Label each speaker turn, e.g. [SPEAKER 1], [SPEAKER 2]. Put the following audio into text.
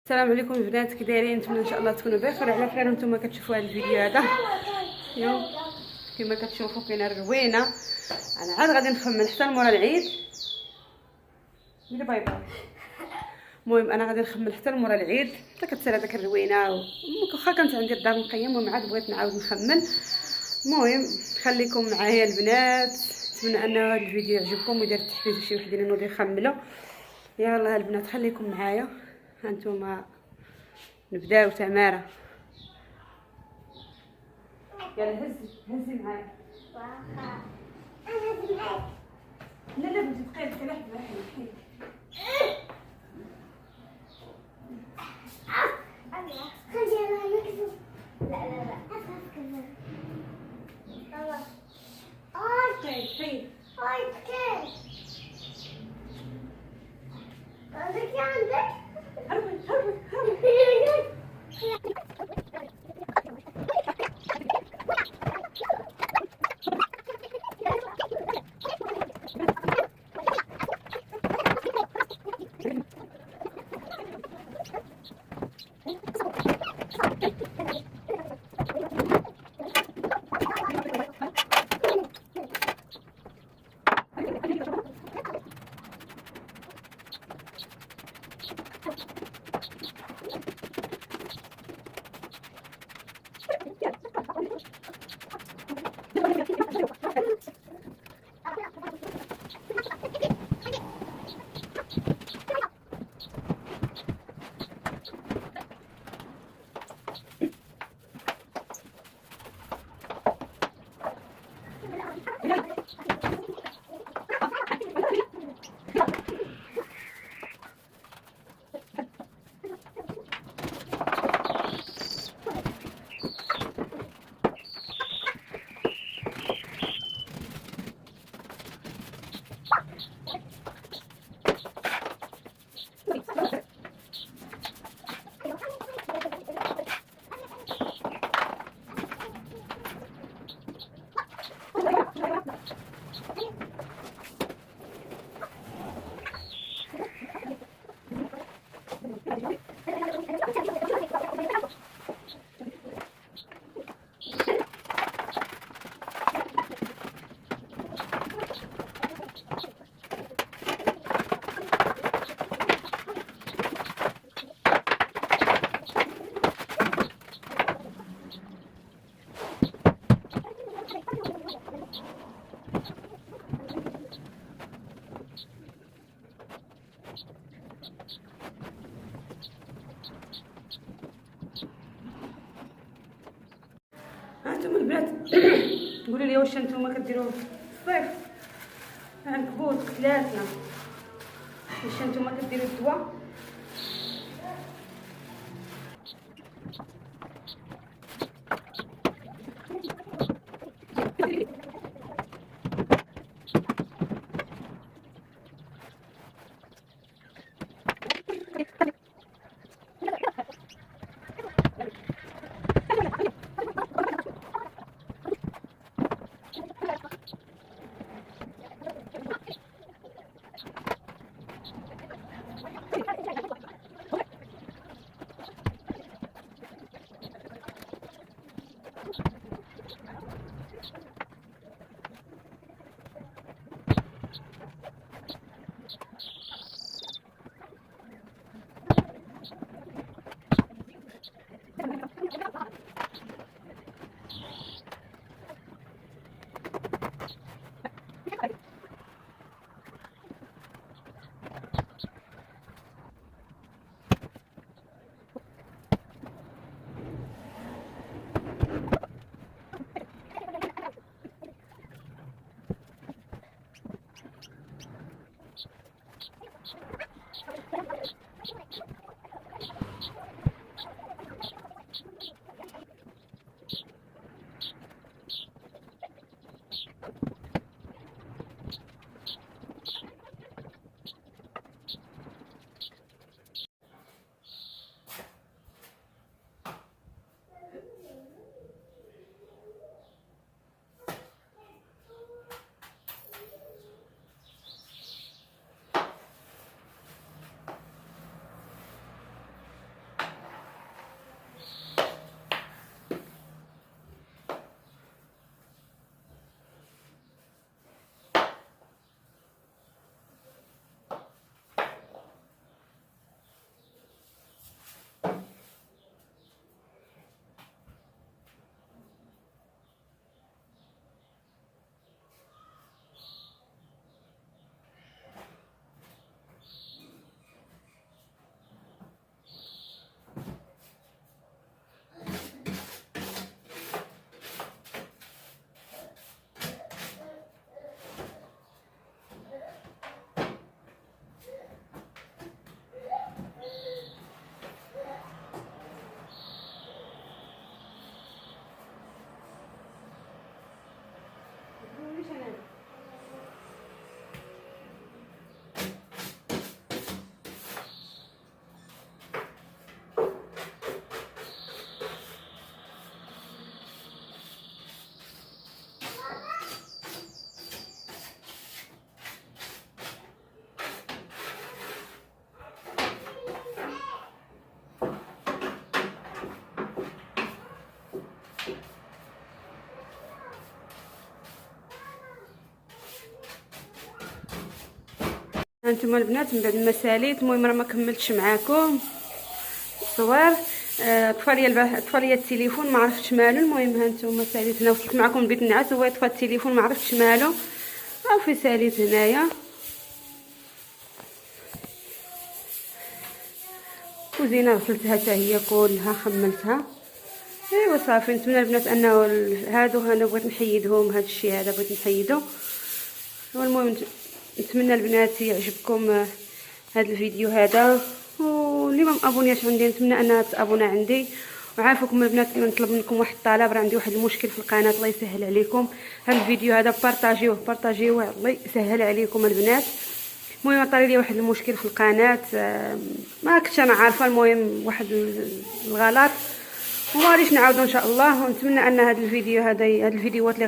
[SPEAKER 1] السلام عليكم البنات، كي دايرين؟ نتمنى ان شاء الله تكونوا بخير وعلى خير. نتوما كتشوفوا هذا الفيديو هذا اليوم كما كتشوفوا كاينه الروينه. انا عاد غادي نخمل حتى مورا العيد. ميري باي باي. المهم انا غادي نخمل حتى مورا العيد حتى كتصير هذاك الروينه. واخا كانت عندي الدار مقيم ومن بغيت نعاود نخمل. المهم خليكم معايا البنات، نتمنى ان هذا الفيديو يعجبكم ويدير تحفيز لشي وحدين ينوضوا يخملوا. يلا البنات خليكم معايا، هانتوما نبداو. تمارا يلا هزي معايا.
[SPEAKER 2] واخا انا هزي معاك.
[SPEAKER 1] لا بنتي بقيت كي لحظه حيد.
[SPEAKER 2] خلينا نكذب. لا اخاف كذا. يلا
[SPEAKER 1] حيد
[SPEAKER 2] كيف عندك
[SPEAKER 1] هربي هانتوما البنات قولوا لي واش نتوما كديروا في الصيف عنكبوت قتلاتنا؟ واش نتوما كديروا الدواء؟ هانتوما البنات من بعد ما ساليت، المهم راه ما كملتش معاكم الصور. طفى ليا التليفون ما عرفتش مالو. المهم هانتوما ساليت هنا، وصلت معكم لبيت النعاس وهو طفى التليفون ما عرفتش مالو. صافي ساليت هنايا وزينه غسلتها حتى هي كلها، خملتها. ايوا صافي. نتمنى البنات انه هادو انا بغيت نحيدهم، هاد الشيء هذا بغيت نحيدو. المهم نتمنى البنات يعجبكم هذا الفيديو هذا، واللي ما مابونياش عندي نتمنى انها تابونا عندي. وعافاكم البنات كما نطلب منكم واحد الطلب، راه عندي واحد المشكل في القناه، الله يسهل عليكم. هذا الفيديو هذا بارطاجيوه الله يسهل عليكم البنات. المهم طري لي واحد المشكل في القناه، ما كنتش انا عارفه. المهم واحد الغلط وما غاديش نعاودو ان شاء الله. ونتمنى ان هذا الفيديو هاد الفيديوهات اللي